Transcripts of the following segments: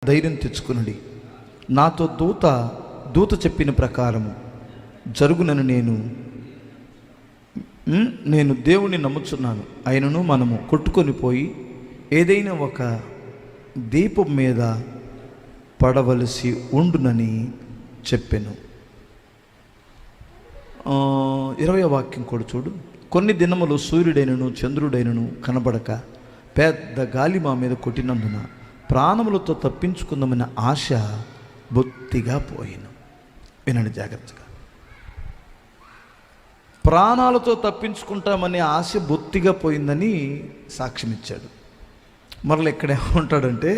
ధైర్యం తెచ్చుకునుడి, నాతో దూత చెప్పిన ప్రకారము జరుగునని నేను దేవుని నమ్ముచున్నాను. ఆయనను మనము కొట్టుకొని పోయి ఏదైనా ఒక దీపం మీద పడవలసి ఉండునని చెప్పాను. 20వ వాక్యం కూడా చూడు. కొన్ని దినములు సూర్యుడైనను చంద్రుడైనను కనబడక పెద్ద గాలి మా మీద కొట్టినందున ప్రాణములతో తప్పించుకుందామనే ఆశ బొత్తిగా పోయిను. వినండి జాగ్రత్తగా. ప్రాణాలతో తప్పించుకుంటామనే ఆశ బొత్తిగా పోయిందని సాక్ష్యం ఇచ్చాడు. మరలా ఇక్కడ ఏమంటాడంటే,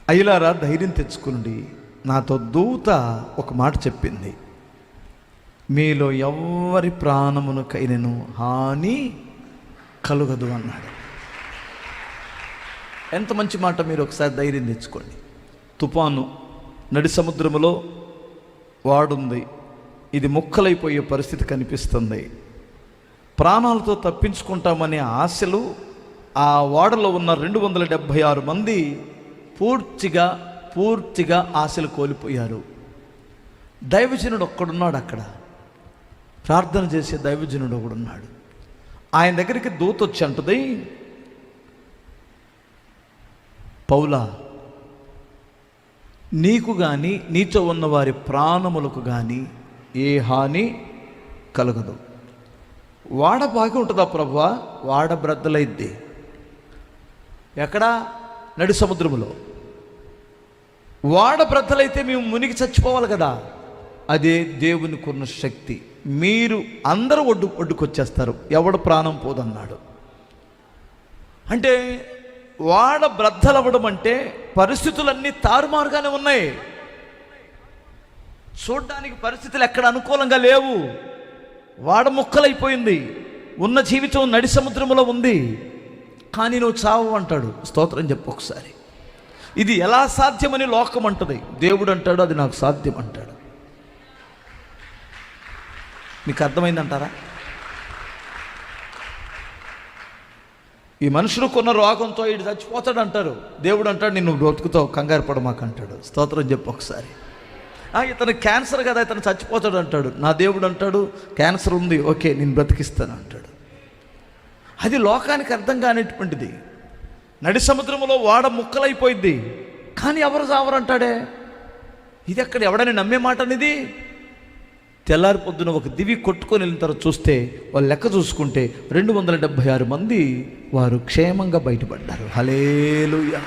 అయ్యలారా ధైర్యం తెచ్చుకునండి, నాతో దూత ఒక మాట చెప్పింది, మీలో ఎవరి ప్రాణమునకైనను హాని కలుగదు అన్నాడు. ఎంత మంచి మాట! మీరు ఒకసారి ధైర్యం తెచ్చుకోండి. తుఫాను నడి సముద్రములో వాడుంది, ఇది ముక్కలైపోయే పరిస్థితి కనిపిస్తుంది. ప్రాణాలతో తప్పించుకుంటామనే ఆశలు ఆ వాడలో ఉన్న 276 మంది పూర్తిగా ఆశలు కోల్పోయారు. దైవజనుడు ఒక్కడున్నాడు అక్కడ, ప్రార్థన చేసే దైవజనుడు ఒకడున్నాడు. ఆయన దగ్గరికి దూత వచ్చి అంటది, పౌలా, నీకు కానీ నీతో ఉన్న వారి ప్రాణములకు కానీ ఏ హాని కలగదు. వాడ బాగా ఉంటుందా ప్రభువా? వాడ బ్రద్దలైద్ది. ఎక్కడా? నడి సముద్రములో. వాడ బ్రద్దలైతే మేము మునిగి చచ్చిపోవాలి కదా. అదే దేవునికి ఉన్న శక్తి. మీరు అందరూ ఒడ్డుకొచ్చేస్తారు, ఎవడు ప్రాణం పోదన్నాడు. అంటే వాడ బ్రద్దలవ్వడం అంటే పరిస్థితులన్నీ తారుమారుగానే ఉన్నాయి. చూడ్డానికి పరిస్థితులు ఎక్కడ అనుకూలంగా లేవు. వాడ ముక్కలైపోయింది. ఉన్న జీవితం నడి సముద్రంలో ఉంది. కానీ నువ్వు చావు అంటాడు. స్తోత్రం చెప్పు ఒకసారి. ఇది ఎలా సాధ్యమని లోకం అంటది, దేవుడు అంటాడు అది నాకు సాధ్యం అంటాడు. మీకు అర్థమైందంటారా? ఈ మనుషులకున్న రోగంతో ఇటు చచ్చిపోతాడు అంటారు, దేవుడు అంటాడు నిన్ను బ్రతుకుతావు, కంగారు పడమాక అంటాడు. స్తోత్రం చెప్పు ఒకసారి. ఇతను క్యాన్సర్ కదా, ఇతను చచ్చిపోతాడు అంటాడు. నా దేవుడు అంటాడు క్యాన్సర్ ఉంది, ఓకే నేను బ్రతికిస్తాను అంటాడు. అది లోకానికి అర్థం కానిటువంటిది. నడి సముద్రంలో వాడ ముక్కలైపోయింది, కానీ ఎవరు చావరంటాడే. ఇది ఎక్కడ ఎవడని నమ్మే మాట అనేది? తెల్లారి పొద్దున ఒక దివి కొట్టుకొని వెళ్ళిన తర్వాత చూస్తే వాళ్ళు లెక్క చూసుకుంటే 276 మంది వారు క్షేమంగా బయటపడ్డారు. హల్లెలూయా.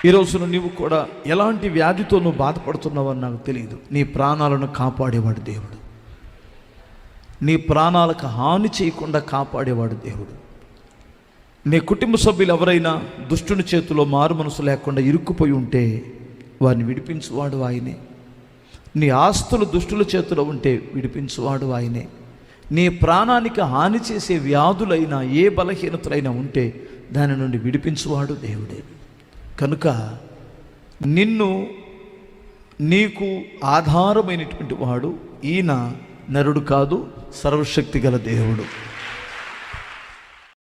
ఈరోజున నీవు కూడా ఎలాంటి వ్యాధితో నువ్వు బాధపడుతున్నావని నాకు తెలియదు. నీ ప్రాణాలను కాపాడేవాడు దేవుడు. నీ ప్రాణాలకు హాని చేయకుండా కాపాడేవాడు దేవుడు. నీ కుటుంబ సభ్యులు ఎవరైనా దుష్టుని చేతిలో మారు మనసు లేకుండా ఇరుక్కుపోయి ఉంటే వారిని విడిపించువాడు ఆయనే. నీ ఆస్తులు దుష్టుల చేతిలో ఉంటే విడిపించువాడు ఆయనే. నీ ప్రాణానికి హాని చేసే వ్యాధులైనా ఏ బలహీనతలైనా ఉంటే దాని నుండి విడిపించువాడు దేవుడే. కనుక నీకు ఆధారమైనటువంటి వాడు ఈయన నరుడు కాదు, సర్వశక్తి గల దేవుడు.